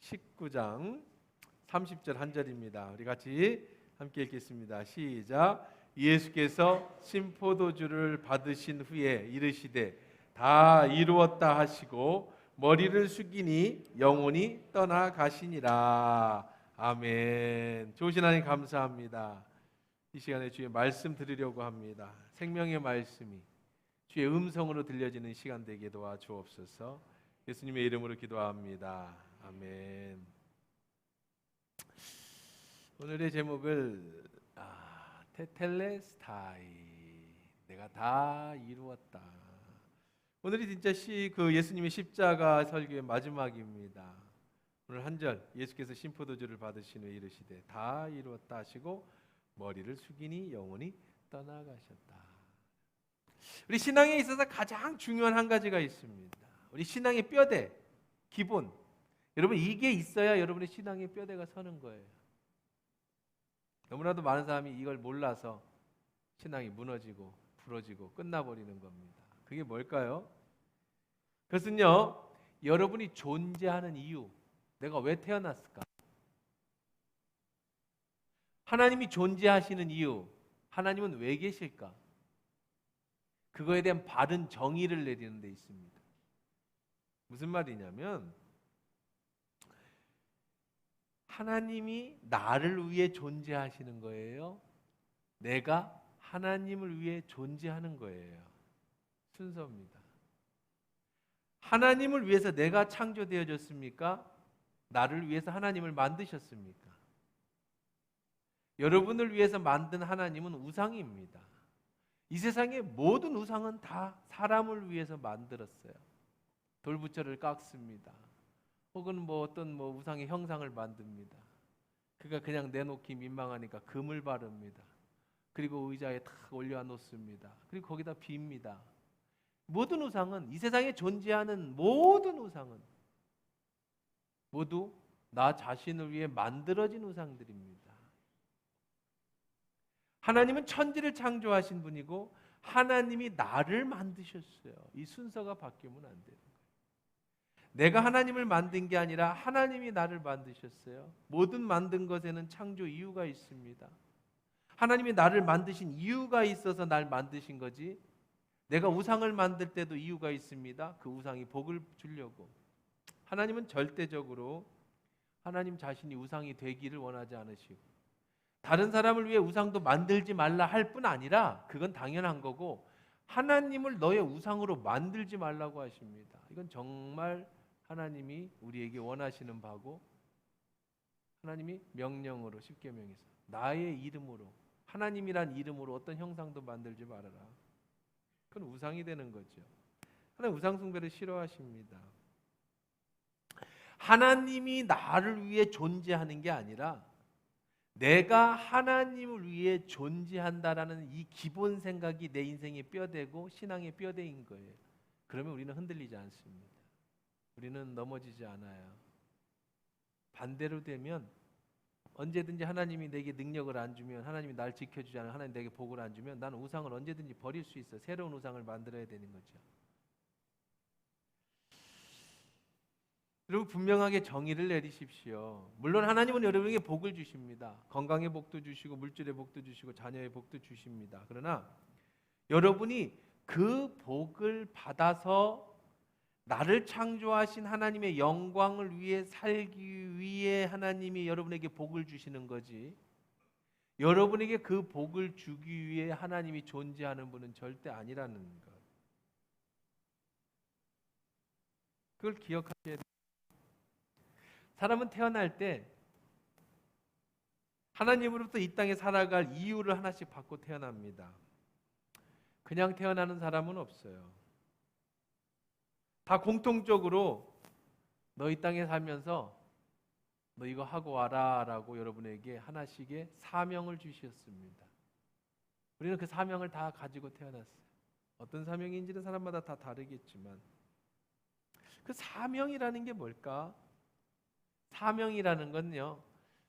19장 30절 한 절입니다. 우리 같이 함께 읽겠습니다. 시작. 예수께서 신포도주를 받으신 후에 이르시되 다 이루었다 하시고 머리를 숙이니 영혼이 떠나가시니라. 아멘. 좋으신 하나님 감사합니다. 이 시간에 주의 말씀 드리려고 합니다. 생명의 말씀이 주의 음성으로 들려지는 시간 되게 도와주옵소서. 예수님의 이름으로 기도합니다. 아멘. 오늘의 제목을 테텔레스타이, 내가 다 이루었다. 오늘이 진짜 예수님의 십자가 설교의 마지막입니다. 오늘 한 절, 예수께서 신포도주를 받으신 후에 이르시되 다 이루었다 하시고 머리를 숙이니 영혼이 떠나가셨다. 우리 신앙에 있어서 가장 중요한 한 가지가 있습니다. 우리 신앙의 뼈대, 기본. 여러분, 이게 있어야 여러분의 신앙의 뼈대가 서는 거예요. 너무나도 많은 사람이 이걸 몰라서 신앙이 무너지고 부러지고 끝나버리는 겁니다. 그게 뭘까요? 그것은요, 여러분이 존재하는 이유, 내가 왜 태어났을까? 하나님이 존재하시는 이유, 하나님은 왜 계실까? 그거에 대한 바른 정의를 내리는 데 있습니다. 무슨 말이냐면, 하나님이 나를 위해 존재하시는 거예요? 내가 하나님을 위해 존재하는 거예요? 순서입니다. 하나님을 위해서 내가 창조되어졌습니까? 나를 위해서 하나님을 만드셨습니까? 여러분을 위해서 만든 하나님은 우상입니다. 이 세상의 모든 우상은 다 사람을 위해서 만들었어요. 돌부처를 깎습니다. 혹은 어떤 우상의 형상을 만듭니다. 그가 그냥 내놓기 민망하니까 금을 바릅니다. 그리고 의자에 탁 올려놓습니다. 그리고 거기다 빕니다. 모든 우상은, 이 세상에 존재하는 모든 우상은 모두 나 자신을 위해 만들어진 우상들입니다. 하나님은 천지를 창조하신 분이고 하나님이 나를 만드셨어요. 이 순서가 바뀌면 안 돼요. 내가 하나님을 만든 게 아니라 하나님이 나를 만드셨어요. 모든 만든 것에는 창조 이유가 있습니다. 하나님이 나를 만드신 이유가 있어서 날 만드신 거지, 내가 우상을 만들 때도 이유가 있습니다. 그 우상이 복을 주려고. 하나님은 절대적으로 하나님 자신이 우상이 되기를 원하지 않으시고, 다른 사람을 위해 우상도 만들지 말라 할 뿐 아니라, 그건 당연한 거고, 하나님을 너의 우상으로 만들지 말라고 하십니다. 이건 정말 하나님이 우리에게 원하시는 바고, 하나님이 명령으로, 십계명에서 나의 이름으로, 하나님이란 이름으로 어떤 형상도 만들지 말아라. 그건 우상이 되는 거죠. 하나님 우상 숭배를 싫어하십니다. 하나님이 나를 위해 존재하는 게 아니라 내가 하나님을 위해 존재한다라는 이 기본 생각이 내 인생의 뼈대고 신앙의 뼈대인 거예요. 그러면 우리는 흔들리지 않습니다. 우리는 넘어지지 않아요. 반대로 되면, 언제든지 하나님이 내게 능력을 안 주면, 하나님이 날 지켜주지 않으면, 하나님 내게 복을 안 주면 나는 우상을 언제든지 버릴 수 있어요. 새로운 우상을 만들어야 되는 거죠. 여러분, 분명하게 정의를 내리십시오. 물론 하나님은 여러분에게 복을 주십니다. 건강의 복도 주시고 물질의 복도 주시고 자녀의 복도 주십니다. 그러나 여러분이 그 복을 받아서 나를 창조하신 하나님의 영광을 위해 살기 위해 하나님이 여러분에게 복을 주시는 거지, 여러분에게 그 복을 주기 위해 하나님이 존재하는 분은 절대 아니라는 것. 그걸 기억하셔야 돼요. 사람은 태어날 때 하나님으로부터 이 땅에 살아갈 이유를 하나씩 받고 태어납니다. 그냥 태어나는 사람은 없어요. 다 공통적으로 너 이 땅에 살면서 너 이거 하고 와라 라고 여러분에게 하나씩의 사명을 주셨습니다. 우리는 그 사명을 다 가지고 태어났어요. 어떤 사명인지는 사람마다 다 다르겠지만, 그 사명이라는 게 뭘까? 사명이라는 건요,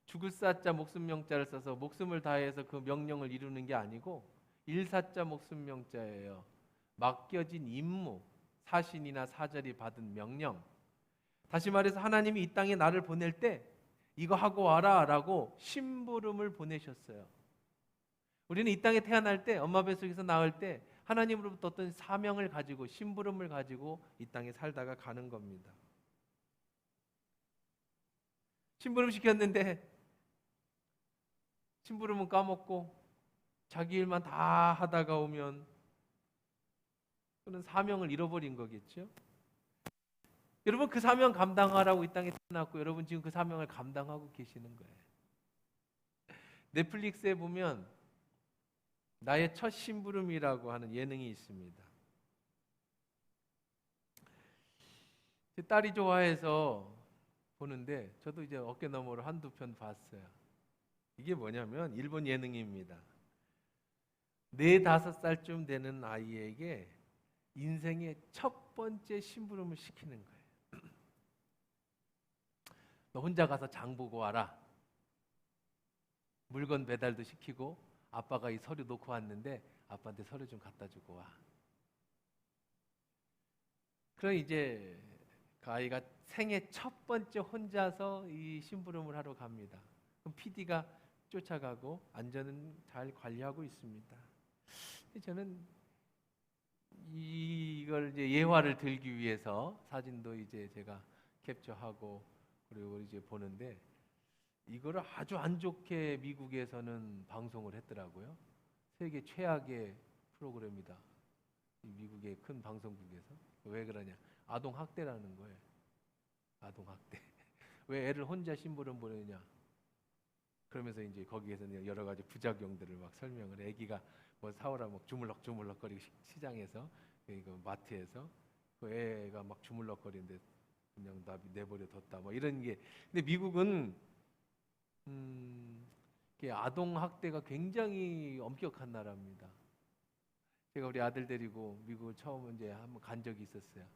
죽을 사자 목숨 명자를 써서 목숨을 다해서 그 명령을 이루는 게 아니고, 일사자 목숨 명자예요. 맡겨진 임무, 사신이나 사절이 받은 명령, 다시 말해서 하나님이 이 땅에 나를 보낼 때 이거 하고 와라 라고 심부름을 보내셨어요. 우리는 이 땅에 태어날 때 엄마 뱃속에서 나올 때 하나님으로부터 어떤 사명을 가지고 심부름을 가지고 이 땅에 살다가 가는 겁니다. 심부름 시켰는데 심부름은 까먹고 자기 일만 다 하다가 오면 그는 사명을 잃어버린 거겠죠. 여러분, 그 사명 감당하라고 이 땅에 태어났고 여러분 지금 그 사명을 감당하고 계시는 거예요. 넷플릭스에 보면 나의 첫 심부름이라고 하는 예능이 있습니다. 제 딸이 좋아해서 보는데 저도 이제 어깨너머로 한두 편 봤어요. 이게 뭐냐면 일본 예능입니다. 4, 5살쯤 되는 아이에게 인생의 첫 번째 심부름을 시키는 거예요. 너 혼자 가서 장 보고 와라. 물건 배달도 시키고 아빠가 이 서류 놓고 왔는데 아빠한테 서류 좀 갖다 주고 와. 그럼 이제 그 아이가 생애 첫 번째 혼자서 이 심부름을 하러 갑니다. 그럼 PD가 쫓아가고 안전은 잘 관리하고 있습니다. 저는 이걸 이제 예화를 들기 위해서 사진도 이제 제가 캡처하고 그리고 이제 보는데 이거를 아주 안 좋게 미국에서는 방송을 했더라고요. 세계 최악의 프로그램이다. 미국의 큰 방송국에서. 왜 그러냐? 아동 학대라는 거예요. 아동 학대. 왜 애를 혼자 심부름 보내냐? 그러면서 이제 거기에서는 여러 가지 부작용들을 막 설명을 해. 애기가 뭐 사오라 막 주물럭주물럭거리고 시장에서 그 마트에서 그 애가 막 주물럭거리는데 그냥 내버려 뒀다. 뭐 이런 게. 근데 미국은 아동 학대가 굉장히 엄격한 나라입니다. 제가 우리 아들 데리고 미국을 처음 이제 한번 간 적이 있었어요.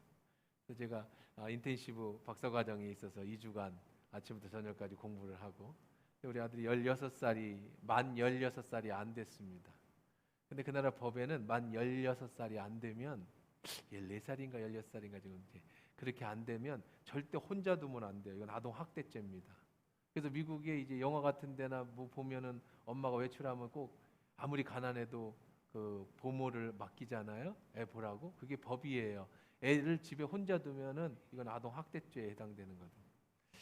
그래서 제가 인텐시브 박사과정에 있어서 2주간 아침부터 저녁까지 공부를 하고 우리 아들이 만 16살이 안 됐습니다. 근데 그 나라 법에는 만 16살이 안 되면 14살인가 16살인가 지금 이제 그렇게 안 되면 절대 혼자 두면 안 돼요. 이건 아동 학대죄입니다. 그래서 미국에 이제 영화 같은 데나 뭐 보면은 엄마가 외출하면 꼭 아무리 가난해도 그 보모를 맡기잖아요. 애 보라고. 그게 법이에요. 애를 집에 혼자 두면은 이건 아동 학대죄에 해당되는 거죠.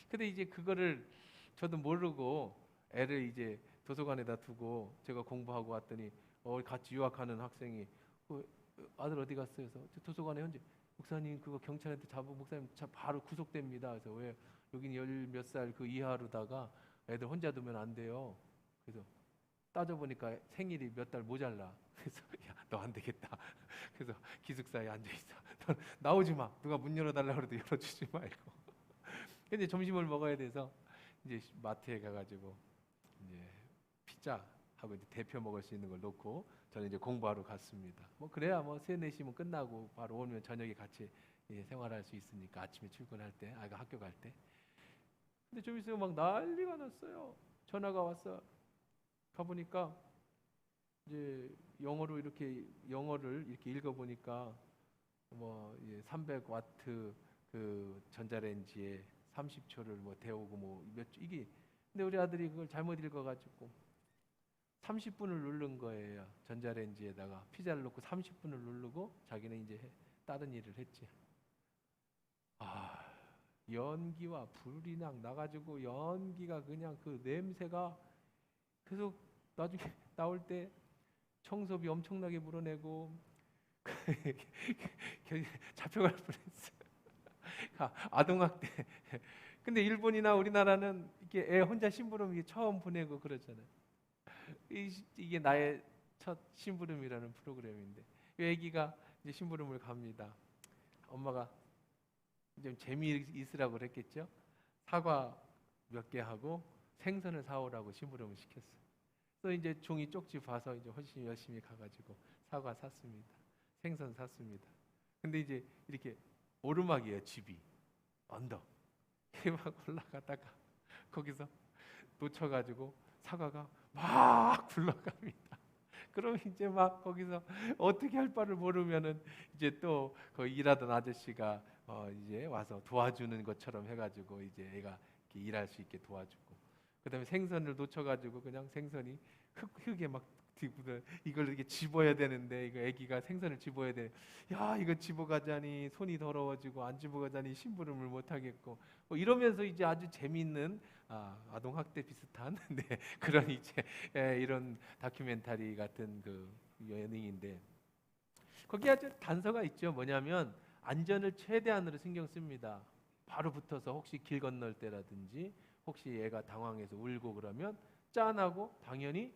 근데 이제 그거를 저도 모르고 애를 이제 도서관에다 두고 제가 공부하고 왔더니 같이 유학하는 학생이 아들 어디 갔어요? 그래서 도서관에 현재 목사님 그거 경찰한테 잡으면 목사님 바로 구속됩니다. 그래서 왜 여기는 10몇 살 그 이하로다가 애들 혼자 두면 안 돼요. 그래서 따져보니까 생일이 몇 달 모자라. 그래서 야, 너 안 되겠다. 그래서 기숙사에 앉아있어. 너 나오지 마. 누가 문 열어달라고 해도 열어주지 말고. 근데 점심을 먹어야 돼서 이제 마트에 가가지고 이제 피자하고 이제 대표 먹을 수 있는 걸 놓고 저는 이제 공부하러 갔습니다. 뭐 그래야 뭐 3, 4시면 끝나고 바로 오면 저녁에 같이 생활할 수 있으니까 아침에 출근할 때, 아이가 학교 갈 때. 근데 좀 있으면 막 난리가 났어요. 전화가 왔어. 가보니까 이제 영어를 이렇게 읽어보니까 뭐 300와트 그 전자레인지에 30초를 뭐 데우고 뭐 이게 근데 우리 아들이 그걸 잘못 읽어가지고 30분을 누른 거예요. 전자레인지에다가 피자를 넣고 30분을 누르고 자기는 이제 다른 일을 했지. 연기와 불이 나가지고 연기가 그냥 그 냄새가 계속 나중에 나올 때 청소비 엄청나게 물어내고 잡혀갈 뻔했어요. 아동학대. 근데 일본이나 우리나라는 이렇게 애 혼자 심부름 처음 보내고 그러잖아요. 이게 나의 첫 심부름이라는 프로그램인데 이 애기가 이제 심부름을 갑니다. 엄마가 좀 재미있으라고 그랬겠죠. 사과 몇 개 하고 생선을 사오라고 심부름을 시켰어요. 또 이제 종이 쪽지 봐서 이제 훨씬 열심히 가가지고 사과 샀습니다. 생선 샀습니다. 근데 이제 이렇게 오르막이에요. 집이 언덕 막 올라가다가 거기서 놓쳐가지고 사과가 막 굴러갑니다. 그럼 이제 막 거기서 어떻게 할 바를 모르면은 이제 또 그 일하던 아저씨가 이제 와서 도와주는 것처럼 해가지고 이제 애가 이렇게 일할 수 있게 도와주고, 그다음에 생선을 놓쳐가지고 그냥 생선이 흙에 막 뒤부들 이걸 이렇게 집어야 되는데, 이거 애기가 생선을 집어야 돼. 야, 이거 집어가자니 손이 더러워지고 안 집어가자니 심부름을 못 하겠고, 뭐 이러면서 이제 아주 재미있는 아동 학대 비슷한 네, 그런 이제 이런 다큐멘터리 같은 그 예능인데, 거기 아주 단서가 있죠. 뭐냐면 안전을 최대한으로 신경 씁니다. 바로 붙어서 혹시 길 건널 때라든지 혹시 얘가 당황해서 울고 그러면 짠하고 당연히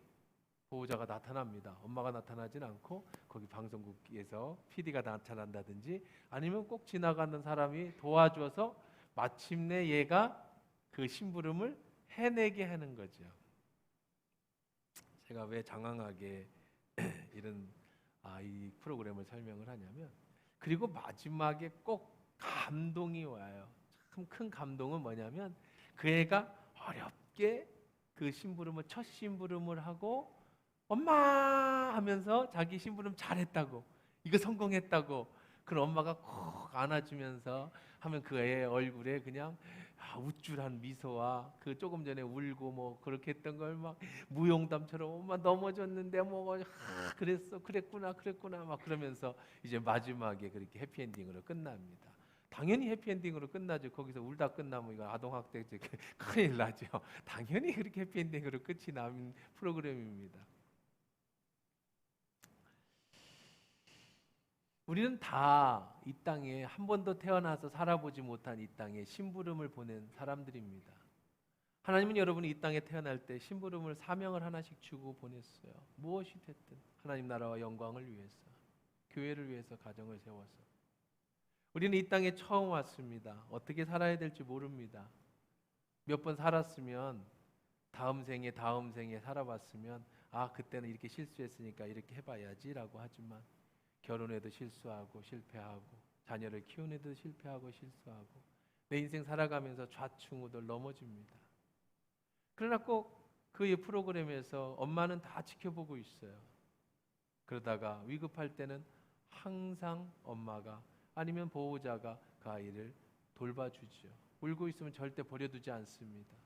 보호자가 나타납니다. 엄마가 나타나진 않고 거기 방송국에서 PD가 나타난다든지 아니면 꼭 지나가는 사람이 도와줘서 마침내 얘가 그 심부름을 해내게 하는 거죠. 제가 왜 장황하게 이런 이 프로그램을 설명을 하냐면, 그리고 마지막에 꼭 감동이 와요. 참 큰 감동은 뭐냐면, 그 애가 어렵게 그 심부름을 첫 심부름을 하고 엄마 하면서 자기 심부름 잘했다고, 이거 성공했다고, 그런 엄마가 콕 안아주면서 하면 그 애의 얼굴에 그냥 우쭐한 미소와 그 조금 전에 울고 뭐 그렇게 했던 걸 막 무용담처럼 엄마 넘어졌는데 뭐 그랬어 그랬구나 막 그러면서 이제 마지막에 그렇게 해피엔딩으로 끝납니다. 당연히 해피엔딩으로 끝나죠. 거기서 울다 끝나면 이거 아동학대죄 큰일 나죠. 당연히 그렇게 해피엔딩으로 끝이 나는 프로그램입니다. 우리는 다 이 땅에 한 번도 태어나서 살아보지 못한 이 땅에 심부름을 보낸 사람들입니다. 하나님은 여러분이 이 땅에 태어날 때 심부름을 사명을 하나씩 주고 보냈어요. 무엇이 됐든 하나님 나라와 영광을 위해서, 교회를 위해서, 가정을 세워서. 우리는 이 땅에 처음 왔습니다. 어떻게 살아야 될지 모릅니다. 몇 번 살았으면 다음 생에 살아봤으면 그때는 이렇게 실수했으니까 이렇게 해봐야지라고 하지만, 결혼해도 실수하고 실패하고, 자녀를 키우는데도 실패하고 실수하고, 내 인생 살아가면서 좌충우돌 넘어집니다. 그러나 꼭 그의 프로그램에서 엄마는 다 지켜보고 있어요. 그러다가 위급할 때는 항상 엄마가 아니면 보호자가 그 아이를 돌봐주죠. 울고 있으면 절대 버려두지 않습니다.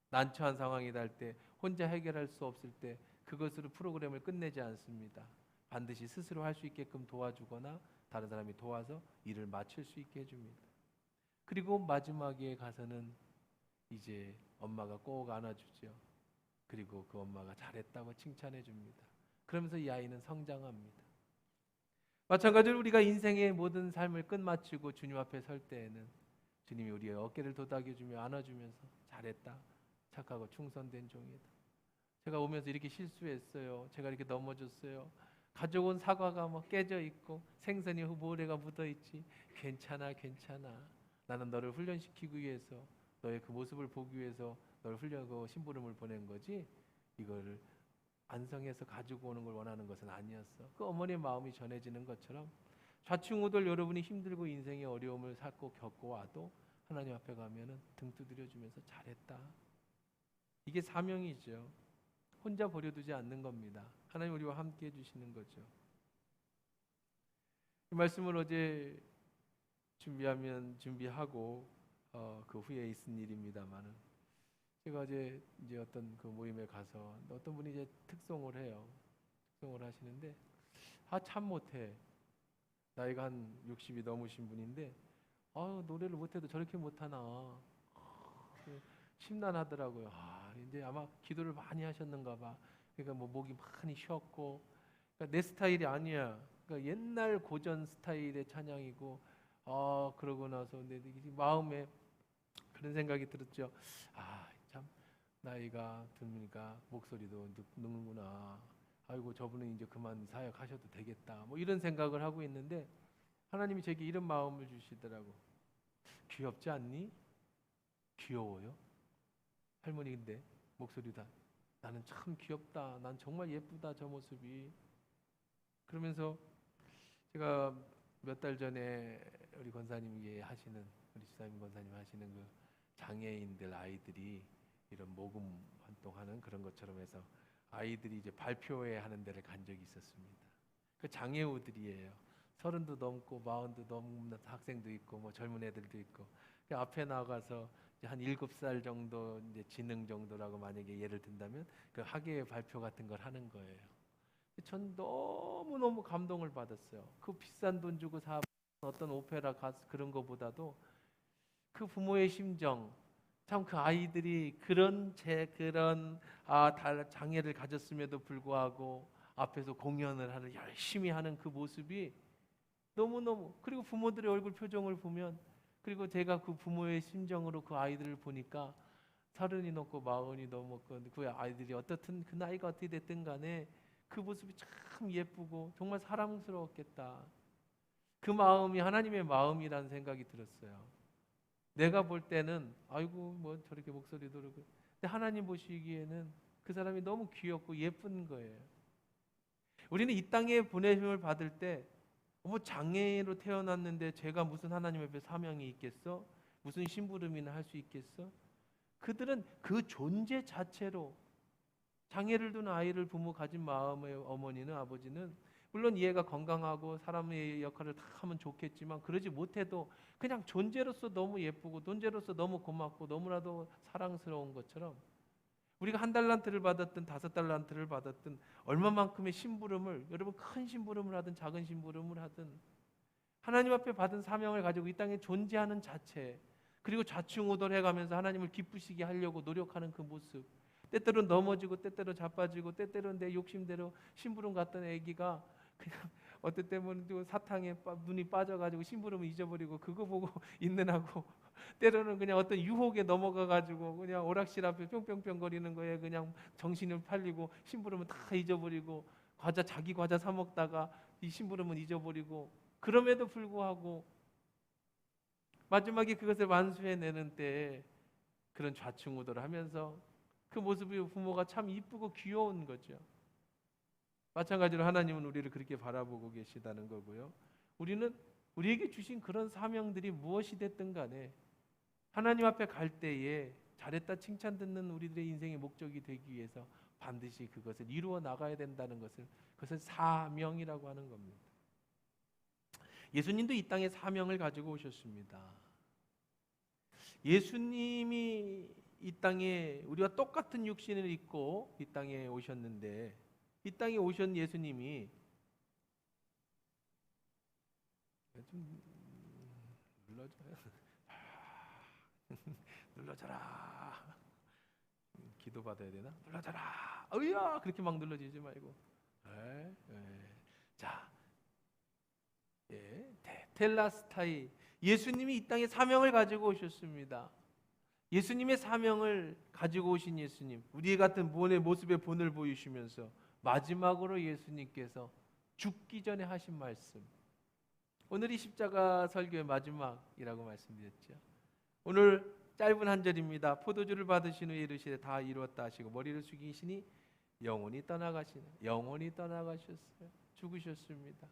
난처한 상황이 될 때, 혼자 해결할 수 없을 때 그것으로 프로그램을 끝내지 않습니다. 반드시 스스로 할 수 있게끔 도와주거나 다른 사람이 도와서 일을 마칠 수 있게 해줍니다. 그리고 마지막에 가서는 이제 엄마가 꼭 안아주죠. 그리고 그 엄마가 잘했다고 칭찬해 줍니다. 그러면서 이 아이는 성장합니다. 마찬가지로 우리가 인생의 모든 삶을 끝마치고 주님 앞에 설 때에는 주님이 우리의 어깨를 도닥여주며 안아주면서 잘했다, 착하고 충성된 종이다, 제가 오면서 이렇게 실수했어요, 제가 이렇게 넘어졌어요, 가져온 사과가 뭐 깨져 있고 생선이 모래가 묻어 있지, 괜찮아 나는 너를 훈련시키기 위해서, 너의 그 모습을 보기 위해서 너를 훈련하고 심부름을 보낸 거지, 이거를 안성해서 가지고 오는 걸 원하는 것은 아니었어. 그 어머니의 마음이 전해지는 것처럼 좌충우돌 여러분이 힘들고 인생의 어려움을 겪고 와도 하나님 앞에 가면은 등 두드려 주면서 잘했다, 이게 사명이죠. 혼자 버려두지 않는 겁니다. 하나님 우리와 함께 해주시는 거죠. 이 말씀을 어제 준비하고 그 후에 있은 일입니다만은, 제가 어제 이제 어떤 그 모임에 가서 어떤 분이 이제 특송을 해요. 특송을 하시는데 참 못해. 나이가 한 60이 넘으신 분인데 노래를 못해도 저렇게 못하나 심란하더라고요. 이제 아마 기도를 많이 하셨는가 봐. 그러니까 뭐 목이 많이 쉬었고, 그러니까 내 스타일이 아니야. 그러니까 옛날 고전 스타일의 찬양이고, 그러고 나서 내 마음에 그런 생각이 들었죠. 참 나이가 드니까 목소리도 늙는구나. 아이고 저분은 이제 그만 사역하셔도 되겠다. 뭐 이런 생각을 하고 있는데 하나님이 제게 이런 마음을 주시더라고. 귀엽지 않니? 귀여워요? 할머니인데 목소리다. 나는 참 귀엽다. 난 정말 예쁘다 저 모습이. 그러면서 제가 몇 달 전에 우리 권사님이 하시는, 우리 지사님 권사님 하시는 그 장애인들 아이들이 이런 모금 활동하는 그런 것처럼 해서 아이들이 이제 발표회 하는 데를 간 적이 있었습니다. 그 장애우들이에요. 서른도 넘고 마흔도 넘는 학생도 있고 뭐 젊은 애들도 있고 그 앞에 나가서 이제 한 7살 정도 이제 지능 정도라고 만약에 예를 든다면 그 학예의 발표 같은 걸 하는 거예요. 전 너무너무 감동을 받았어요. 그 비싼 돈 주고 사 어떤 오페라 가수 그런 거보다도 그 부모의 심정, 참 그 아이들이 그런 장애를 가졌음에도 불구하고 앞에서 공연을 하는 열심히 하는 그 모습이 너무너무, 그리고 부모들의 얼굴 표정을 보면, 그리고 제가 그 부모의 심정으로 그 아이들을 보니까 서른이 넘고 마흔이 넘었고 그 아이들이 어떻든 그 나이가 어떻게 됐든 간에 그 모습이 참 예쁘고 정말 사랑스러웠겠다. 그 마음이 하나님의 마음이라는 생각이 들었어요. 내가 볼 때는 아이고 뭐 저렇게 목소리도 그렇고, 근데 하나님 보시기에는 그 사람이 너무 귀엽고 예쁜 거예요. 우리는 이 땅에 보내심을 받을 때 뭐 장애로 태어났는데 제가 무슨 하나님 앞에 사명이 있겠어? 무슨 심부름이나 할 수 있겠어? 그들은 그 존재 자체로, 장애를 둔 아이를 부모 가진 마음의 어머니는, 아버지는 물론 얘가 건강하고 사람의 역할을 다 하면 좋겠지만 그러지 못해도 그냥 존재로서 너무 예쁘고 존재로서 너무 고맙고 너무나도 사랑스러운 것처럼, 우리가 1달란트를 받았든 5달란트를 받았든 얼마만큼의 심부름을, 여러분 큰 심부름을 하든 작은 심부름을 하든 하나님 앞에 받은 사명을 가지고 이 땅에 존재하는 자체, 그리고 좌충우돌해가면서 하나님을 기쁘시게 하려고 노력하는 그 모습, 때때로 넘어지고 때때로 자빠지고 때때로 내 욕심대로 심부름 갔던 애기가 그냥 어떨 때는 사탕에 눈이 빠져가지고 심부름을 잊어버리고 그거 보고 있느라고, 때로는 그냥 어떤 유혹에 넘어가가지고 그냥 오락실 앞에 뿅뿅뿅 거리는 거에 그냥 정신을 팔리고 심부름은 다 잊어버리고, 자기 과자 사 먹다가 이 심부름은 잊어버리고, 그럼에도 불구하고 마지막에 그것을 완수해내는 때 그런 좌충우돌을 하면서 그 모습이 부모가 참 이쁘고 귀여운 거죠. 마찬가지로 하나님은 우리를 그렇게 바라보고 계시다는 거고요. 우리는 우리에게 주신 그런 사명들이 무엇이 됐든 간에 하나님 앞에 갈 때에 잘했다 칭찬 듣는 우리들의 인생의 목적이 되기 위해서 반드시 그것을 이루어 나가야 된다는 것을, 그것을 사명이라고 하는 겁니다. 예수님도 이 땅에 사명을 가지고 오셨습니다. 예수님이 이 땅에 우리와 똑같은 육신을 입고 이 땅에 오셨는데, 이 땅에 오신 예수님이 좀 눌러줘요. 눌러줘라. 기도 받아야 되나? 눌러줘라. 어이야, 그렇게 막 눌러지지 말고. 자, 텔라스타이, 예수님이 이 땅에 사명을 가지고 오셨습니다. 예수님의 사명을 가지고 오신 예수님, 우리 같은 모습의 본을 보이시면서 마지막으로 예수님께서 죽기 전에 하신 말씀, 오늘이 십자가 설교의 마지막이라고 말씀드렸죠. 오늘 짧은 한 절입니다. 포도주를 받으신 후에 이르시되 다 이루었다 하시고 머리를 숙이시니 영혼이 떠나가시네. 영혼이 떠나가셨어요. 죽으셨습니다.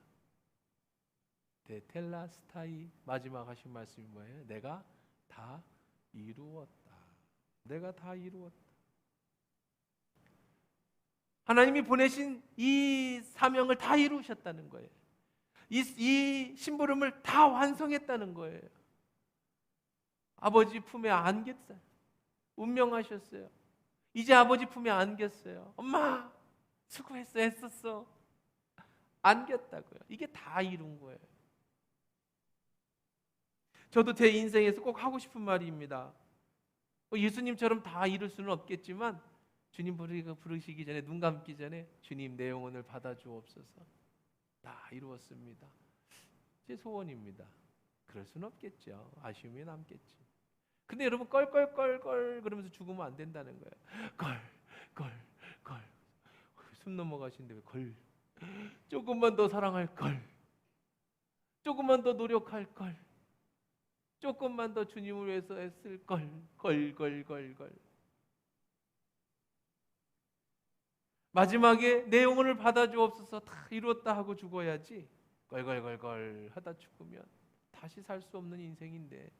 텔라스타이, 마지막 하신 말씀이 뭐예요? 내가 다 이루었다. 내가 다 이루었다. 하나님이 보내신 이 사명을 다 이루셨다는 거예요. 이 심부름을 다 완성했다는 거예요. 아버지 품에 안겼어요. 운명하셨어요. 이제 아버지 품에 안겼어요. 엄마 수고했어, 애썼어. 안겼다고요. 이게 다 이룬 거예요. 저도 제 인생에서 꼭 하고 싶은 말입니다. 예수님처럼 다 이룰 수는 없겠지만 주님 부르시기 전에, 눈 감기 전에 주님 내 영혼을 받아주옵소서. 다 이루었습니다. 제 소원입니다. 그럴 수는 없겠죠. 아쉬움이 남겠지. 근데 여러분 껄껄껄껄 그러면서 죽으면 안 된다는 거예요. 껄 숨 넘어가시는데 왜 걸? 조금만 더 사랑할 걸. 조금만 더 노력할 걸. 조금만 더 주님을 위해서 애쓸 걸. 걸. 마지막에 내 영혼을 받아주옵소서, 다 이루었다 하고 죽어야지 걸 하다 죽으면 다시 살 수 없는 인생인데,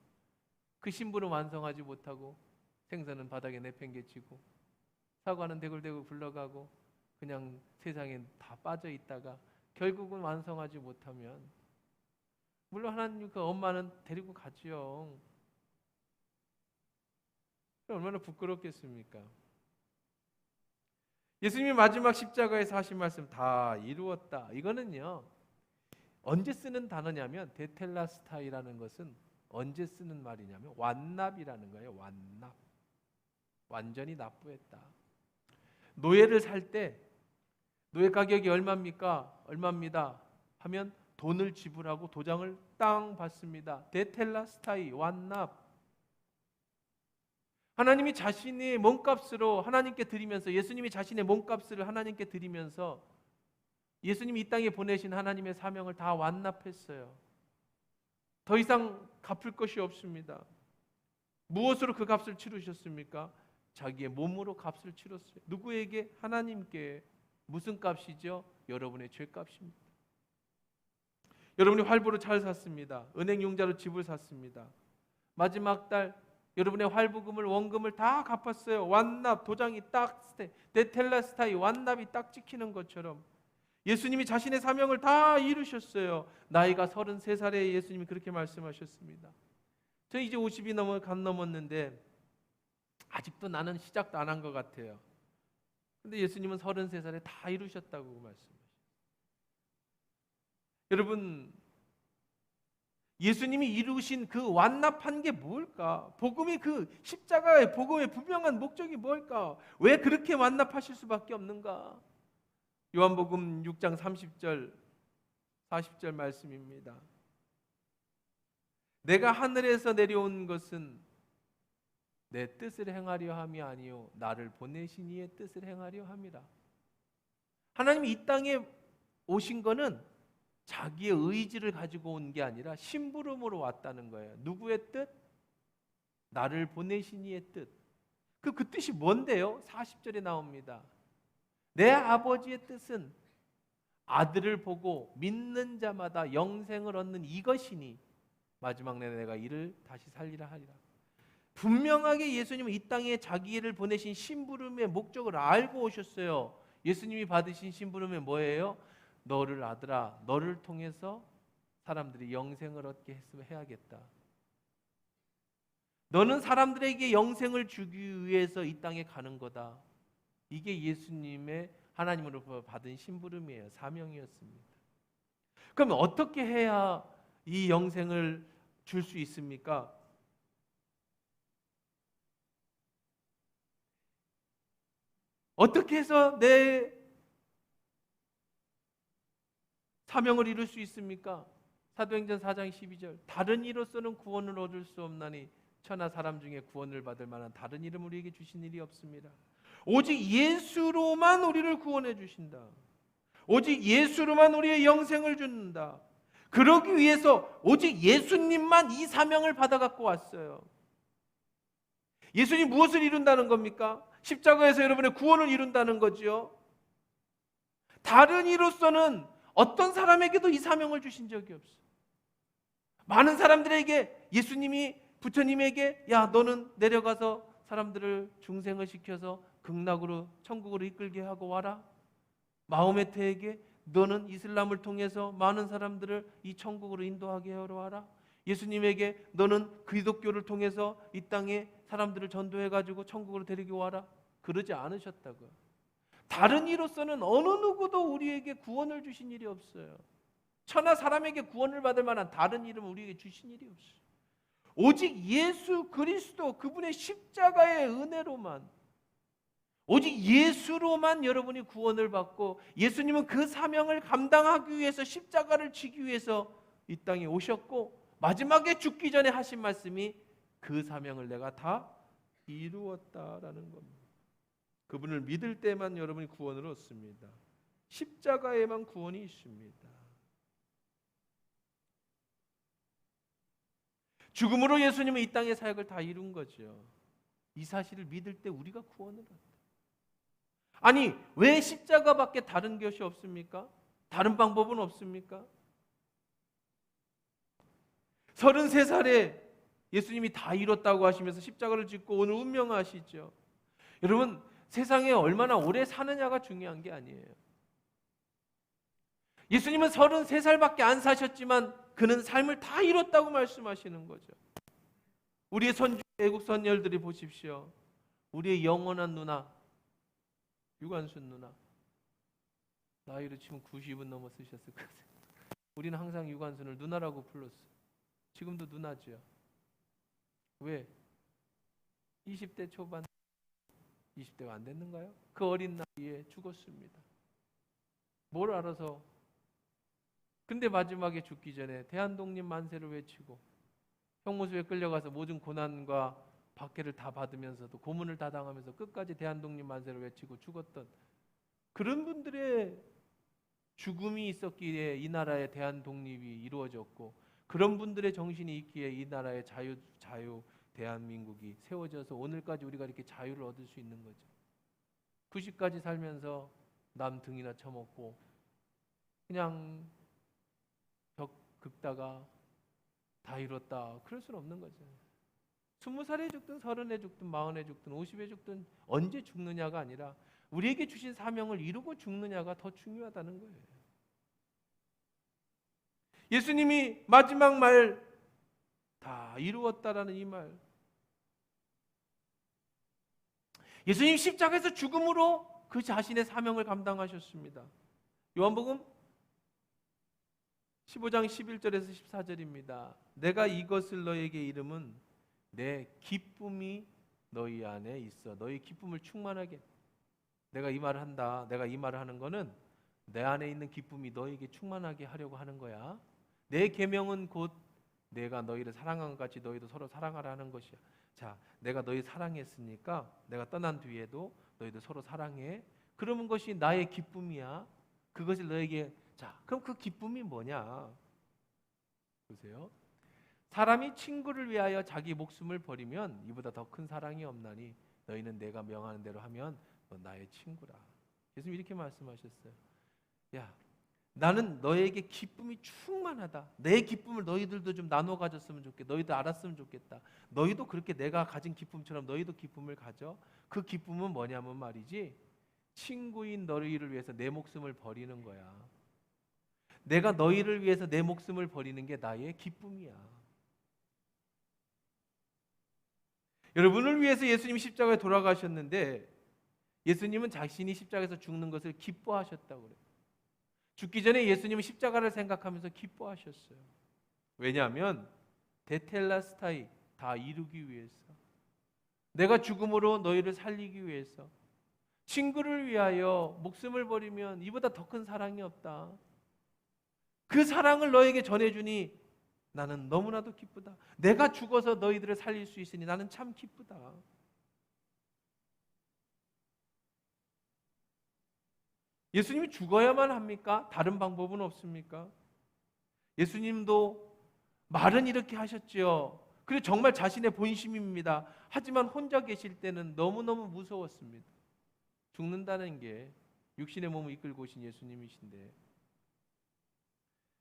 그 심부름 완성하지 못하고 생선은 바닥에 내팽개치고 사과는 대굴대굴 굴러가고 그냥 세상에 다 빠져 있다가 결국은 완성하지 못하면 물론 하나님 그 엄마는 데리고 가지요. 얼마나 부끄럽겠습니까? 예수님이 마지막 십자가에서 하신 말씀 다 이루었다. 이거는요. 언제 쓰는 단어냐면 데텔라스타이라는 것은 언제 쓰는 말이냐면 완납이라는 거예요. 완납. 완전히 납부했다. 노예를 살 때 노예 가격이 얼마입니까? 얼마입니다. 하면 돈을 지불하고 도장을 땅 받습니다. 데텔라스타이 완납. 하나님이 자신의 몸값으로 하나님께 드리면서 예수님이 자신의 몸값을 하나님께 드리면서 예수님이 이 땅에 보내신 하나님의 사명을 다 완납했어요. 더 이상 갚을 것이 없습니다. 무엇으로 그 값을 치르셨습니까? 자기의 몸으로 값을 치렀어요. 누구에게? 하나님께. 무슨 값이죠? 여러분의 죄값입니다. 여러분이 활부로 잘 샀습니다. 은행 융자로 집을 샀습니다. 마지막 달 여러분의 활부금을 원금을 다 갚았어요. 완납 도장이 딱 데텔라스타이 완납이 딱 찍히는 것처럼 예수님이 자신의 사명을 다 이루셨어요. 나이가 33살에 예수님이 그렇게 말씀하셨습니다. 저 이제 50이 넘었는데 아직도 나는 시작도 안 한 것 같아요. 근데 예수님은 33살에 다 이루셨다고 말씀하셨어요. 여러분, 예수님이 이루신 그 완납한 게 뭘까? 복음이 그 십자가의 복음의 분명한 목적이 뭘까? 왜 그렇게 완납하실 수밖에 없는가? 요한복음 6장 30절 40절 말씀입니다. 내가 하늘에서 내려온 것은 내 뜻을 행하려 함이 아니요 나를 보내신 이의 뜻을 행하려 함이라. 하나님이 이 땅에 오신 거는 자기의 의지를 가지고 온 게 아니라 심부름으로 왔다는 거예요. 누구의 뜻? 나를 보내신 이의 뜻. 그 뜻이 뭔데요? 40절에 나옵니다. 내 아버지의 뜻은 아들을 보고 믿는 자마다 영생을 얻는 이것이니 마지막 날에 내가 이를 다시 살리라 하리라. 분명하게 예수님은 이 땅에 자기를 보내신 심부름의 목적을 알고 오셨어요. 예수님이 받으신 심부름이 뭐예요? 너를 아들아, 너를 통해서 사람들이 영생을 얻게 했으면 해야겠다. 너는 사람들에게 영생을 주기 위해서 이 땅에 가는 거다. 이게 예수님의 하나님으로부터 받은 심부름이에요. 사명이었습니다. 그럼 어떻게 해야 이 영생을 줄 수 있습니까? 어떻게 해서 내 사명을 이룰 수 있습니까? 사도행전 4장 12절 다른 이로서는 구원을 얻을 수 없나니 천하 사람 중에 구원을 받을 만한 다른 이름 우리에게 주신 일이 없습니다. 오직 예수로만 우리를 구원해 주신다. 오직 예수로만 우리의 영생을 준다. 그러기 위해서 오직 예수님만 이 사명을 받아 갖고 왔어요. 예수님 무엇을 이룬다는 겁니까? 십자가에서 여러분의 구원을 이룬다는 거죠. 다른 이로서는 어떤 사람에게도 이 사명을 주신 적이 없어요. 많은 사람들에게 예수님이 부처님에게 야 너는 내려가서 사람들을 중생을 시켜서 극락으로 천국으로 이끌게 하고 와라. 마호메트에게 너는 이슬람을 통해서 많은 사람들을 이 천국으로 인도하게 하러 와라. 예수님에게 너는 기독교를 통해서 이 땅에 사람들을 전도해가지고 천국으로 데리고 와라. 그러지 않으셨다고요. 다른 이로서는 어느 누구도 우리에게 구원을 주신 일이 없어요. 천하 사람에게 구원을 받을 만한 다른 이름 우리에게 주신 일이 없어요. 오직 예수 그리스도 그분의 십자가의 은혜로만 오직 예수로만 여러분이 구원을 받고 예수님은 그 사명을 감당하기 위해서 십자가를 지기 위해서 이 땅에 오셨고 마지막에 죽기 전에 하신 말씀이 그 사명을 내가 다 이루었다라는 겁니다. 그분을 믿을 때만 여러분이 구원을 얻습니다. 십자가에만 구원이 있습니다. 죽음으로 예수님은 이 땅의 사역을 다 이룬 거죠. 이 사실을 믿을 때 우리가 구원을 얻어요. 아니 왜 십자가밖에 다른 것이 없습니까? 다른 방법은 없습니까? 33살에 예수님이 다 이뤘다고 하시면서 십자가를 짓고 오늘 운명하시죠. 여러분 세상에 얼마나 오래 사느냐가 중요한 게 아니에요. 예수님은 33살밖에 안 사셨지만 그는 삶을 다 이뤘다고 말씀하시는 거죠. 우리의 선주 애국 선열들이 보십시오. 우리의 영원한 누나, 유관순 누나, 나이로 치면 90은 넘었으셨을 거예요. 우리는 항상 유관순을 누나라고 불렀어요. 지금도 누나죠. 왜? 20대 초반, 20대가 안 됐는가요? 그 어린 나이에 죽었습니다. 뭘 알아서. 근데 마지막에 죽기 전에 대한독립 만세를 외치고 형무소에 끌려가서 모든 고난과 박해를 다 받으면서도 고문을 다 당하면서 끝까지 대한독립 만세를 외치고 죽었던 그런 분들의 죽음이 있었기에 이 나라의 대한독립이 이루어졌고, 그런 분들의 정신이 있기에 이 나라의 자유 대한민국이 세워져서 오늘까지 우리가 이렇게 자유를 얻을 수 있는 거죠. 90까지 살면서 남 등이나 쳐먹고 그냥 벽 긁다가 다 이뤘다, 그럴 수는 없는 거죠. 20살에 죽든 30에 죽든 40에 죽든 50에 죽든 언제 죽느냐가 아니라 우리에게 주신 사명을 이루고 죽느냐가 더 중요하다는 거예요. 예수님이 마지막 말 다 이루었다라는 이 말, 예수님 십자가에서 죽음으로 그 자신의 사명을 감당하셨습니다. 요한복음 15장 11절에서 14절입니다. 내가 이것을 너에게 이름은 내 기쁨이 너희 안에 있어 너희 기쁨을 충만하게. 내가 이 말을 한다. 내가 이 말을 하는 거는 내 안에 있는 기쁨이 너에게 충만하게 하려고 하는 거야. 내 계명은 곧 내가 너희를 사랑한 것 같이 너희도 서로 사랑하라는 것이야. 자, 내가 너희 사랑했으니까 내가 떠난 뒤에도 너희들 서로 사랑해. 그러는 것이 나의 기쁨이야. 그것을 너에게. 자, 그럼 그 기쁨이 뭐냐? 보세요. 사람이 친구를 위하여 자기 목숨을 버리면 이보다 더 큰 사랑이 없나니 너희는 내가 명하는 대로 하면 너 나의 친구라. 예수님 이렇게 말씀하셨어요. 야, 나는 너에게 기쁨이 충만하다. 내 기쁨을 너희들도 좀 나눠 가졌으면 좋겠다. 너희도 알았으면 좋겠다. 너희도 그렇게 내가 가진 기쁨처럼 너희도 기쁨을 가져. 그 기쁨은 뭐냐면 말이지, 친구인 너희를 위해서 내 목숨을 버리는 거야. 내가 너희를 위해서 내 목숨을 버리는 게 나의 기쁨이야. 여러분을 위해서 예수님이 십자가에 돌아가셨는데 예수님은 자신이 십자가에서 죽는 것을 기뻐하셨다고 그래요. 죽기 전에 예수님은 십자가를 생각하면서 기뻐하셨어요. 왜냐하면 데텔라스타이, 다 이루기 위해서, 내가 죽음으로 너희를 살리기 위해서, 친구를 위하여 목숨을 버리면 이보다 더 큰 사랑이 없다. 그 사랑을 너에게 전해주니 나는 너무나도 기쁘다. 내가 죽어서 너희들을 살릴 수 있으니 나는 참 기쁘다. 예수님이 죽어야만 합니까? 다른 방법은 없습니까? 예수님도 말은 이렇게 하셨지요. 그리고 정말 자신의 본심입니다. 하지만 혼자 계실 때는 너무너무 무서웠습니다. 죽는다는 게 육신의 몸을 이끌고 오신 예수님이신데,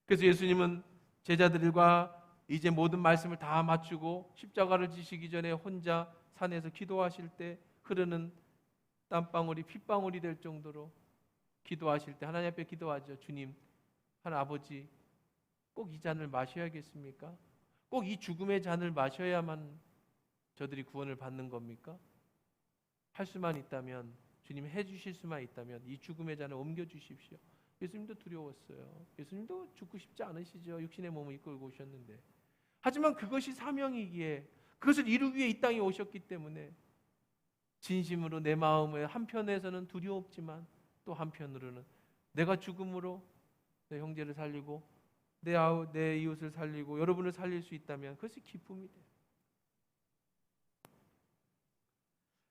그래서 예수님은 제자들과 이제 모든 말씀을 다 마치고 십자가를 지시기 전에 혼자 산에서 기도하실 때 흐르는 땀방울이 핏방울이 될 정도로 기도하실 때 하나님 앞에 기도하죠. 주님, 하나님 아버지, 꼭 이 잔을 마셔야겠습니까? 꼭 이 죽음의 잔을 마셔야만 저들이 구원을 받는 겁니까? 할 수만 있다면, 주님 해주실 수만 있다면 이 죽음의 잔을 옮겨주십시오. 예수님도 두려웠어요. 예수님도 죽고 싶지 않으시죠. 육신의 몸을 이끌고 오셨는데. 하지만 그것이 사명이기에, 그것을 이루기 위해 이 땅에 오셨기 때문에 진심으로 내 마음에 한편에서는 두려웠지만 또 한편으로는 내가 죽음으로 내 형제를 살리고 내 이웃을 살리고 여러분을 살릴 수 있다면 그것이 기쁨이 돼요.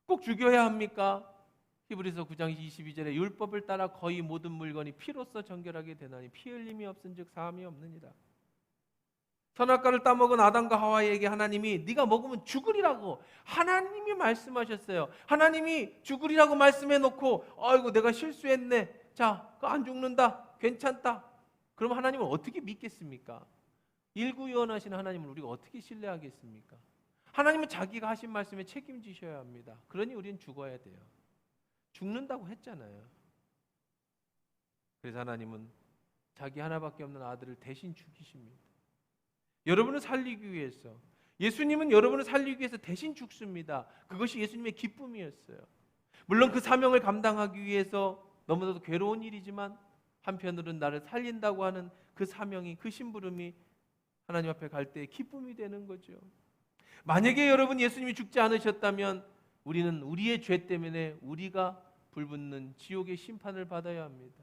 꼭 죽여야 합니까? 히브리서 9장 22절에 율법을 따라 거의 모든 물건이 피로써 정결하게 되나니 피 흘림이 없은즉 사함이 없느니라. 선악과를 따먹은 아담과 하와에게 하나님이 네가 먹으면 죽으리라고 하나님이 말씀하셨어요. 하나님이 죽으리라고 말씀해 놓고 아이고 내가 실수했네. 자, 그거 안 죽는다. 괜찮다. 그럼 하나님을 어떻게 믿겠습니까? 일구요원하신 하나님을 우리가 어떻게 신뢰하겠습니까? 하나님은 자기가 하신 말씀에 책임지셔야 합니다. 그러니 우리는 죽어야 돼요. 죽는다고 했잖아요. 그래서 하나님은 자기 하나밖에 없는 아들을 대신 죽이십니다. 여러분을 살리기 위해서. 예수님은 여러분을 살리기 위해서 대신 죽습니다. 그것이 예수님의 기쁨이었어요. 물론 그 사명을 감당하기 위해서 너무나도 괴로운 일이지만 한편으로는 나를 살린다고 하는 그 사명이, 그 심부름이 하나님 앞에 갈 때 기쁨이 되는 거죠. 만약에 여러분 예수님이 죽지 않으셨다면 우리는 우리의 죄 때문에 우리가 불붙는 지옥의 심판을 받아야 합니다.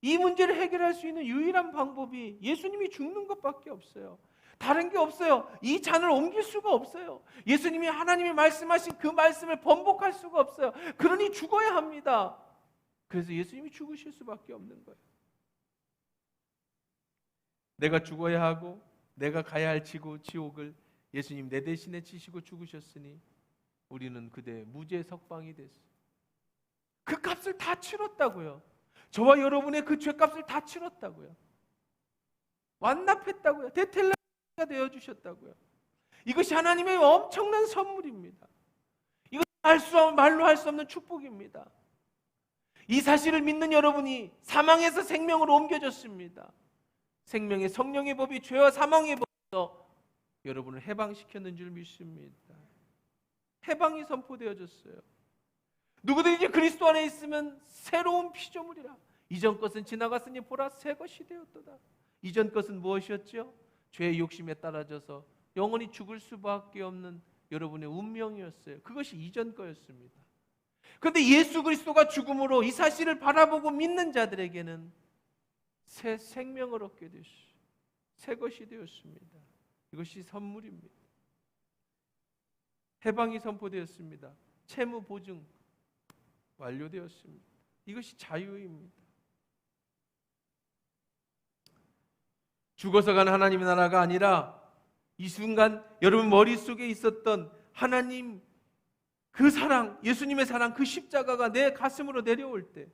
이 문제를 해결할 수 있는 유일한 방법이 예수님이 죽는 것밖에 없어요. 다른 게 없어요. 이 잔을 옮길 수가 없어요. 예수님이 하나님이 말씀하신 그 말씀을 번복할 수가 없어요. 그러니 죽어야 합니다. 그래서 예수님이 죽으실 수밖에 없는 거예요. 내가 죽어야 하고 내가 가야 할 지옥을 예수님 내 대신에 지시고 죽으셨으니 우리는 그대 무죄 석방이 됐어요. 그 값을 다 치렀다고요. 저와 여러분의 그 죄값을 다 치렀다고요. 완납했다고요. 대텔레가 되어주셨다고요. 이것이 하나님의 엄청난 선물입니다. 이것 말로 할 수 없는 축복입니다. 이 사실을 믿는 여러분이 사망에서 생명으로 옮겨졌습니다. 생명의 성령의 법이 죄와 사망의 법에서 여러분을 해방시켰는 줄 믿습니다. 해방이 선포되어졌어요. 누구든지 그리스도 안에 있으면 새로운 피조물이라. 이전 것은 지나갔으니 보라 새 것이 되었도다. 이전 것은 무엇이었죠? 죄의 욕심에 따라져서 영원히 죽을 수밖에 없는 여러분의 운명이었어요. 그것이 이전 거였습니다. 그런데 예수 그리스도가 죽음으로 이 사실을 바라보고 믿는 자들에게는 새 생명을 얻게 되었어요. 새 것이 되었습니다. 이것이 선물입니다. 해방이 선포되었습니다. 채무 보증 완료되었습니다. 이것이 자유입니다. 죽어서 간 하나님의 나라가 아니라 이 순간 여러분 머릿속에 있었던 하나님 그 사랑, 예수님의 사랑, 그 십자가가 내 가슴으로 내려올 때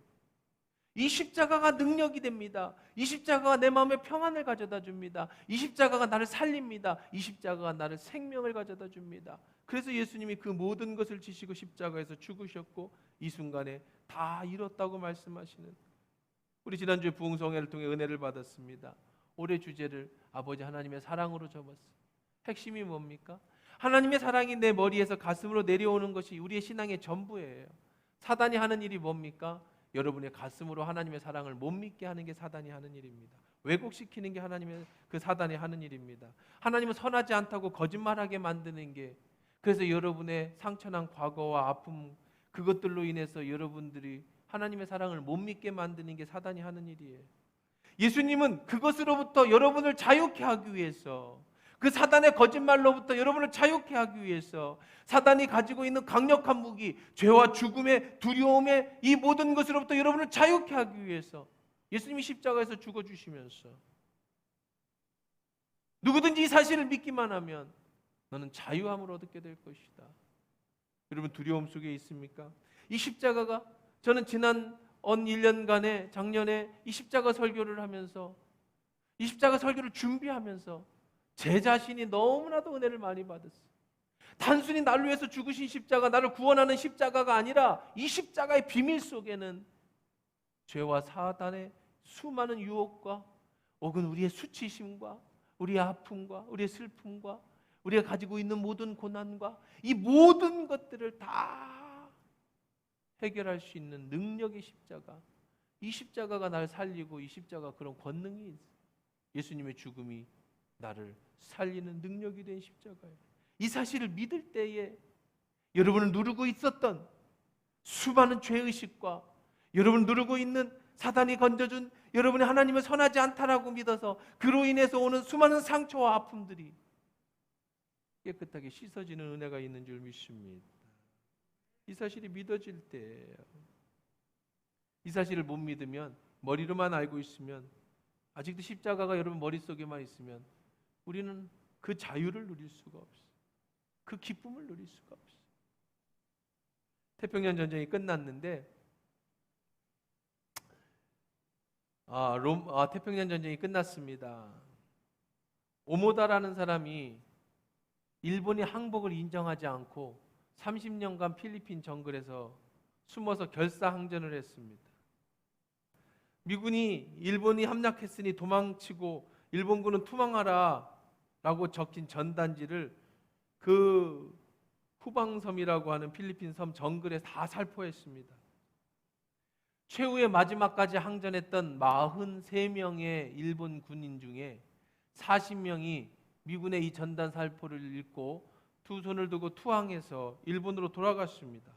이 십자가가 능력이 됩니다. 이 십자가가 내 마음에 평안을 가져다 줍니다. 이 십자가가 나를 살립니다. 이 십자가가 나를 생명을 가져다 줍니다. 그래서 예수님이 그 모든 것을 지시고 십자가에서 죽으셨고 이 순간에 다 이뤘다고 말씀하시는, 우리 지난주에 부흥성회를 통해 은혜를 받았습니다. 올해 주제를 아버지 하나님의 사랑으로 접었어요. 핵심이 뭡니까? 하나님의 사랑이 내 머리에서 가슴으로 내려오는 것이 우리의 신앙의 전부예요. 사단이 하는 일이 뭡니까? 여러분의 가슴으로 하나님의 사랑을 못 믿게 하는 게 사단이 하는 일입니다. 왜곡시키는 게 하나님의 그 사단이 하는 일입니다. 하나님은 선하지 않다고 거짓말하게 만드는 게, 그래서 여러분의 상처난 과거와 아픔, 그것들로 인해서 여러분들이 하나님의 사랑을 못 믿게 만드는 게 사단이 하는 일이에요. 예수님은 그것으로부터 여러분을 자유케 하기 위해서, 그 사단의 거짓말로부터 여러분을 자유케 하기 위해서 사단이 가지고 있는 강력한 무기, 죄와 죽음의 두려움의 이 모든 것으로부터 여러분을 자유케 하기 위해서 예수님이 십자가에서 죽어주시면서 누구든지 이 사실을 믿기만 하면 너는 자유함을 얻게 될 것이다. 여러분 두려움 속에 있습니까? 이 십자가가, 저는 지난 1년간의 작년에 이 십자가 설교를 하면서, 이 십자가 설교를 준비하면서 제 자신이 너무나도 은혜를 많이 받았어요. 단순히 나를 위해서 죽으신 십자가, 나를 구원하는 십자가가 아니라 이 십자가의 비밀 속에는 죄와 사단의 수많은 유혹과 혹은 우리의 수치심과 우리의 아픔과 우리의 슬픔과 우리가 가지고 있는 모든 고난과 이 모든 것들을 다 해결할 수 있는 능력의 십자가, 이 십자가가 나를 살리고 이 십자가 그런 권능이 있어요. 예수님의 죽음이 나를 살리는 능력이 된 십자가예요. 이 사실을 믿을 때에 여러분을 누르고 있었던 수많은 죄의식과 여러분을 누르고 있는 사단이 건져준 여러분이 하나님을 선하지 않다라고 믿어서 그로 인해서 오는 수많은 상처와 아픔들이 깨끗하게 씻어지는 은혜가 있는 줄 믿습니다. 이 사실이 믿어질 때예요. 이 사실을 못 믿으면, 머리로만 알고 있으면, 아직도 십자가가 여러분 머릿속에만 있으면 우리는 그 자유를 누릴 수가 없어요. 그 기쁨을 누릴 수가 없어요. 태평양 전쟁이 끝났는데 태평양 전쟁이 끝났습니다. 오모다라는 사람이 일본이 항복을 인정하지 않고 30년간 필리핀 정글에서 숨어서 결사항전을 했습니다. 미군이 일본이 함락했으니 도망치고 일본군은 투망하라라고 적힌 전단지를 그 후방섬이라고 하는 필리핀 섬 정글에 다 살포했습니다. 최후의 마지막까지 항전했던 43명의 일본 군인 중에 40명이 미군의 이 전단 살포를 읽고 두 손을 두고 투항해서 일본으로 돌아갔습니다.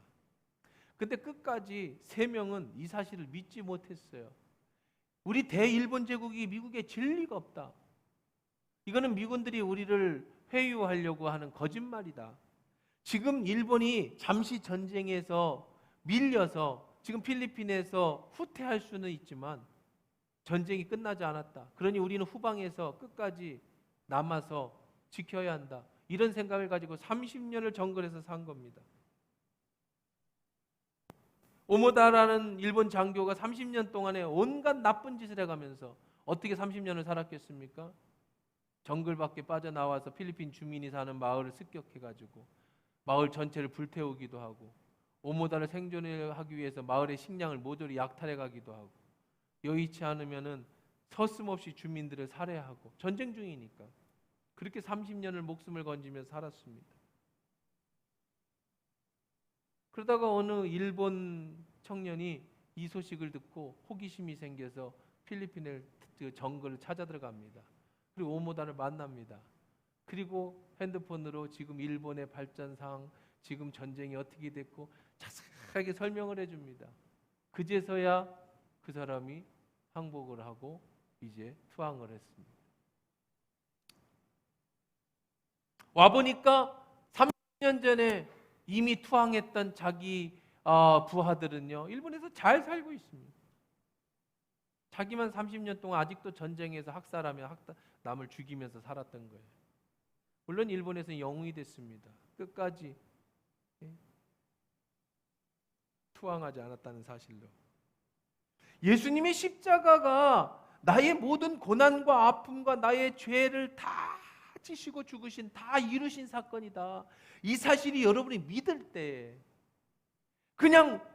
근데 끝까지 3명은 이 사실을 믿지 못했어요. 우리 대일본 제국이 미국에 질 리가 없다. 이거는 미군들이 우리를 회유하려고 하는 거짓말이다. 지금 일본이 잠시 전쟁에서 밀려서 지금 필리핀에서 후퇴할 수는 있지만 전쟁이 끝나지 않았다. 그러니 우리는 후방에서 끝까지 남아서 지켜야 한다. 이런 생각을 가지고 30년을 정글에서 산 겁니다. 오모다라는 일본 장교가 30년 동안에 온갖 나쁜 짓을 해가면서 어떻게 30년을 살았겠습니까? 정글 밖에 빠져나와서 필리핀 주민이 사는 마을을 습격해가지고 마을 전체를 불태우기도 하고 오모다를 생존하기 위해서 마을의 식량을 모조리 약탈해 가기도 하고 여의치 않으면은 서슴없이 주민들을 살해하고 전쟁 중이니까 그렇게 30년을 목숨을 건지며 살았습니다. 그러다가 어느 일본 청년이 이 소식을 듣고 호기심이 생겨서 필리핀의 정글을 찾아 들어갑니다. 그리고 오모다를 만납니다. 그리고 핸드폰으로 지금 일본의 발전상, 지금 전쟁이 어떻게 됐고 자세하게 설명을 해줍니다. 그제서야 그 사람이 항복을 하고 이제 투항을 했습니다. 와보니까 30년 전에 이미 투항했던 자기 부하들은요 일본에서 잘 살고 있습니다. 자기만 30년 동안 아직도 전쟁에서 학살하며 남을 죽이면서 살았던 거예요. 물론 일본에서는 영웅이 됐습니다. 끝까지 투항하지 않았다는 사실로. 예수님의 십자가가 나의 모든 고난과 아픔과 나의 죄를 다 지시고 죽으신, 다 이루신 사건이다. 이 사실이 여러분이 믿을 때 그냥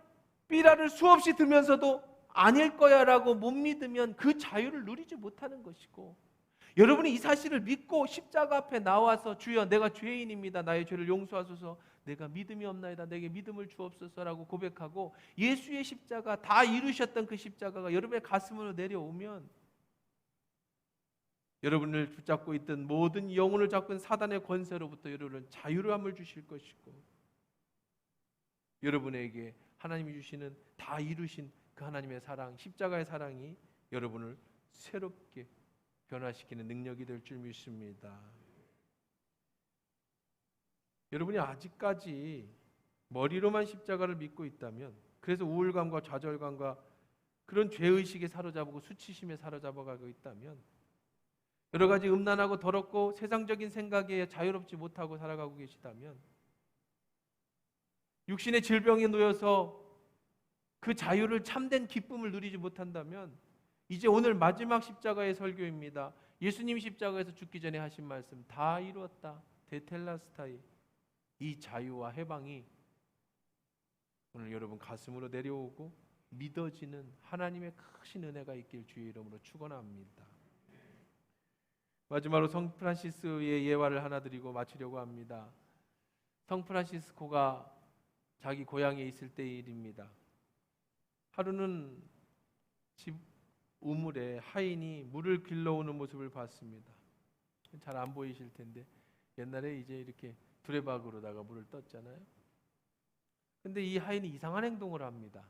삐라를 수없이 들면서도 아닐 거야 라고 못 믿으면 그 자유를 누리지 못하는 것이고, 여러분이 이 사실을 믿고 십자가 앞에 나와서 주여 내가 죄인입니다. 나의 죄를 용서하소서. 내가 믿음이 없나이다. 내게 믿음을 주옵소서라고 고백하고 예수의 십자가, 다 이루셨던 그 십자가가 여러분의 가슴으로 내려오면 여러분을 붙잡고 있던 모든 영혼을 잡고 있는 사단의 권세로부터 여러분은 자유함을 주실 것이고, 여러분에게 하나님이 주시는 다 이루신 그 하나님의 사랑, 십자가의 사랑이 여러분을 새롭게 변화시키는 능력이 될 줄 믿습니다. 여러분이 아직까지 머리로만 십자가를 믿고 있다면, 그래서 우울감과 좌절감과 그런 죄의식에 사로잡고 수치심에 사로잡아가고 있다면, 여러 가지 음란하고 더럽고 세상적인 생각에 자유롭지 못하고 살아가고 계시다면, 육신의 질병에 놓여서 그 자유를, 참된 기쁨을 누리지 못한다면, 이제 오늘 마지막 십자가의 설교입니다. 예수님이 십자가에서 죽기 전에 하신 말씀, 다 이루었다, 데텔라스타이, 이 자유와 해방이 오늘 여러분 가슴으로 내려오고 믿어지는 하나님의 크신 은혜가 있길 주의 이름으로 축원합니다. 마지막으로 성 프란시스의 예화를 하나 드리고 마치려고 합니다. 성 프란시스코가 자기 고향에 있을 때의 일입니다. 하루는 집 우물에 하인이 물을 길러오는 모습을 봤습니다. 잘 안 보이실 텐데 옛날에 이제 이렇게 두레박으로다가 물을 떴잖아요. 근데 이 하인이 이상한 행동을 합니다.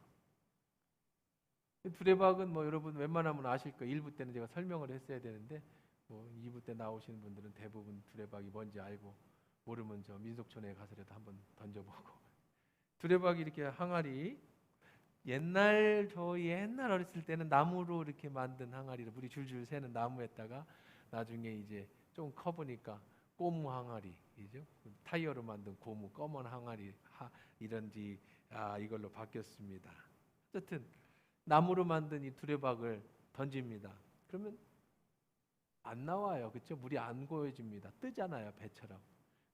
두레박은 뭐 여러분 웬만하면 아실 거예요. 1부 때는 제가 설명을 했어야 되는데 2부 때 나오시는 분들은 대부분 두레박이 뭔지 알고, 모르면 저 민속촌에 가서라도 한번 던져보고. 두레박이 이렇게 항아리, 저희 옛날 어렸을 때는 나무로 이렇게 만든 항아리를 물이 줄줄 새는 나무에다가 나중에 이제 좀 커보니까 고무 항아리이죠. 타이어로 만든 고무 검은 항아리 이런지 이걸로 바뀌었습니다. 어쨌든 나무로 만든 이 두레박을 던집니다. 그러면 안 나와요. 그렇죠? 물이 안 고여집니다. 뜨잖아요, 배처럼.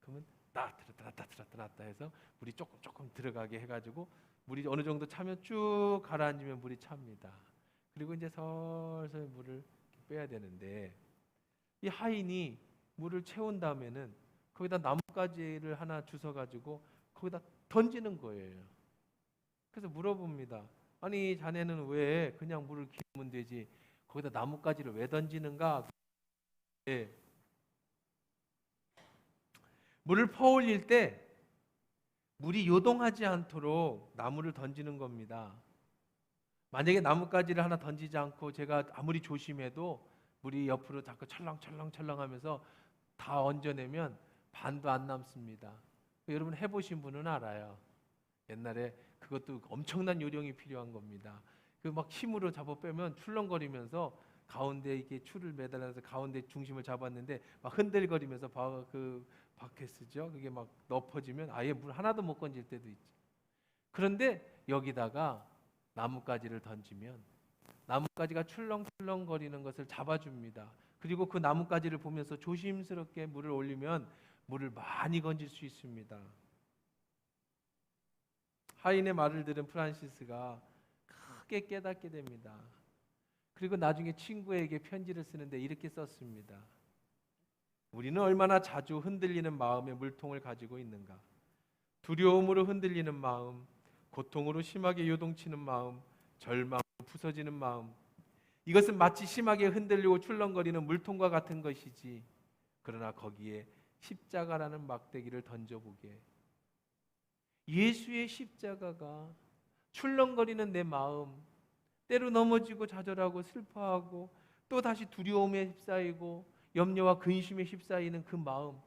그러면 놨다 해서 물이 조금 들어가게 해가지고 물이 어느 정도 차면 쭉 가라앉으면 물이 찹니다. 그리고 이제 설설 물을 빼야 되는데, 이 하인이 물을 채운 다음에는 거기다 나뭇가지를 하나 주워 가지고 거기다 던지는 거예요. 그래서 물어봅니다. 아니 자네는 왜 그냥 물을 기르면 되지 거기다 나뭇가지를 왜 던지는가? 예. 물을 퍼올릴 때 물이 요동하지 않도록 나무를 던지는 겁니다. 만약에 나뭇가지를 하나 던지지 않고 제가 아무리 조심해도 물이 옆으로 자꾸 철렁철렁철렁 하면서 다 얹어내면 반도 안 남습니다. 여러분 해보신 분은 알아요. 옛날에 그것도 엄청난 요령이 필요한 겁니다. 그 막 힘으로 잡아 빼면 출렁거리면서 가운데 이게 줄을 매달아서 가운데 중심을 잡았는데 막 흔들거리면서 그 바켓이죠. 그게 막 엎어지면 아예 물 하나도 못 건질 때도 있죠. 그런데 여기다가 나뭇가지를 던지면 나뭇가지가 출렁출렁거리는 것을 잡아줍니다. 그리고 그 나뭇가지를 보면서 조심스럽게 물을 올리면 물을 많이 건질 수 있습니다. 하인의 말을 들은 프란시스가 크게 깨닫게 됩니다. 그리고 나중에 친구에게 편지를 쓰는데 이렇게 썼습니다. 우리는 얼마나 자주 흔들리는 마음의 물통을 가지고 있는가. 두려움으로 흔들리는 마음, 고통으로 심하게 요동치는 마음, 절망으로 부서지는 마음. 이것은 마치 심하게 흔들리고 출렁거리는 물통과 같은 것이지. 그러나 거기에 십자가라는 막대기를 던져보게. 예수의 십자가가 출렁거리는 내 마음, 때로 넘어지고 좌절하고 슬퍼하고 또 다시 두려움에 휩싸이고 염려와 근심에 휩싸이는 그 마음,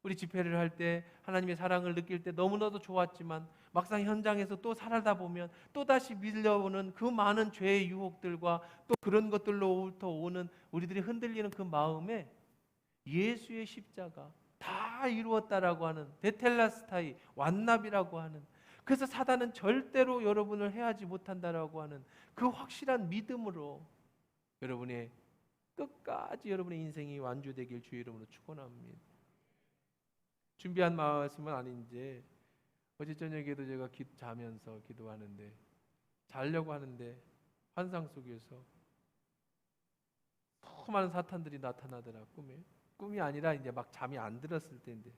우리 집회를 할 때 하나님의 사랑을 느낄 때 너무나도 좋았지만 막상 현장에서 또 살아다 보면 또다시 밀려오는 그 많은 죄의 유혹들과 또 그런 것들로부터 오는 우리들이 흔들리는 그 마음에 예수의 십자가 다 이루었다라고 하는 데텔라스타이 완납이라고 하는, 그래서 사단은 절대로 여러분을 해하지 못한다라고 하는 그 확실한 믿음으로 여러분의 끝까지 여러분의 인생이 완주되길 주의 이름으로 축원합니다. 준비한 말씀은 아닌데 어제 저녁에도 제가 자면서 기도하는데 자려고 하는데 환상 속에서 너무 많은 사탄들이 나타나더라. 꿈이 아니라 이제 막 잠이 안 들었을 때인데,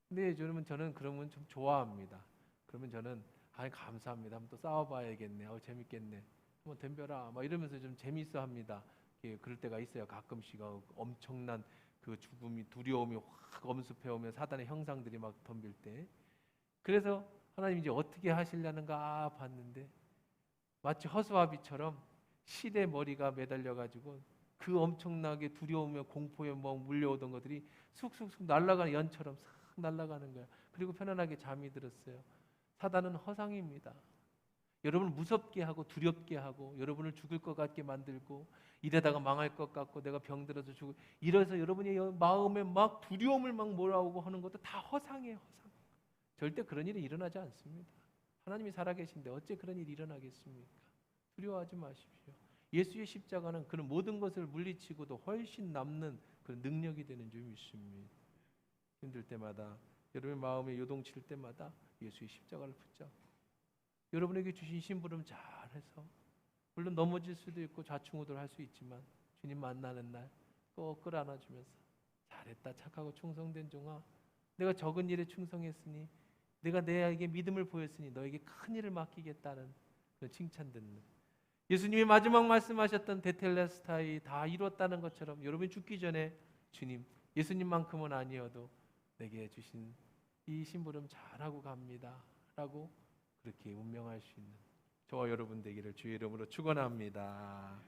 근데 저는 그러면 좀 좋아합니다. 그러면 저는 감사합니다. 한번 또 싸워봐야겠네. 재밌겠네. 한번 덤벼라. 막 이러면서 좀 재밌어합니다. 그럴 때가 있어요. 가끔씩 엄청난 그 죽음이 두려움이 확 엄습해 오면 사단의 형상들이 막 덤빌 때. 그래서 하나님 이제 어떻게 하시려는가 봤는데 마치 허수아비처럼 실에 머리가 매달려 가지고 그 엄청나게 두려우며 공포에 막 물려오던 것들이 쑥쑥쑥 날아가는 연처럼 싹 날아가는 거야. 그리고 편안하게 잠이 들었어요. 사단은 허상입니다. 여러분을 무섭게 하고 두렵게 하고 여러분을 죽을 것 같게 만들고 이러다가 망할 것 같고 내가 병들어서 죽을, 이래서 여러분의 마음에 막 두려움을 막 몰아오고 하는 것도 다 허상이에요. 허상. 절대 그런 일이 일어나지 않습니다. 하나님이 살아계신데 어째 그런 일이 일어나겠습니까? 두려워하지 마십시오. 예수의 십자가는 그런 모든 것을 물리치고도 훨씬 남는 그런 능력이 되는 줄 믿습니다. 힘들 때마다 여러분의 마음에 요동칠 때마다 예수의 십자가를 붙잡고 여러분에게 주신 심부름 잘해서, 물론 넘어질 수도 있고 좌충우돌할 수 있지만 주님 만나는 날 꼭 끌어안아주면서 잘했다 착하고 충성된 종아, 내가 적은 일에 충성했으니 내가 내에게 믿음을 보였으니 너에게 큰 일을 맡기겠다는 그 칭찬 듣는, 예수님이 마지막 말씀하셨던 데텔레스타이 다 이뤘다는 것처럼 여러분이 죽기 전에 주님, 예수님만큼은 아니어도 내게 주신 이 심부름 잘하고 갑니다 라고 그렇게 운명할 수 있는 저와 여러분 되기를 주의 이름으로 축원합니다.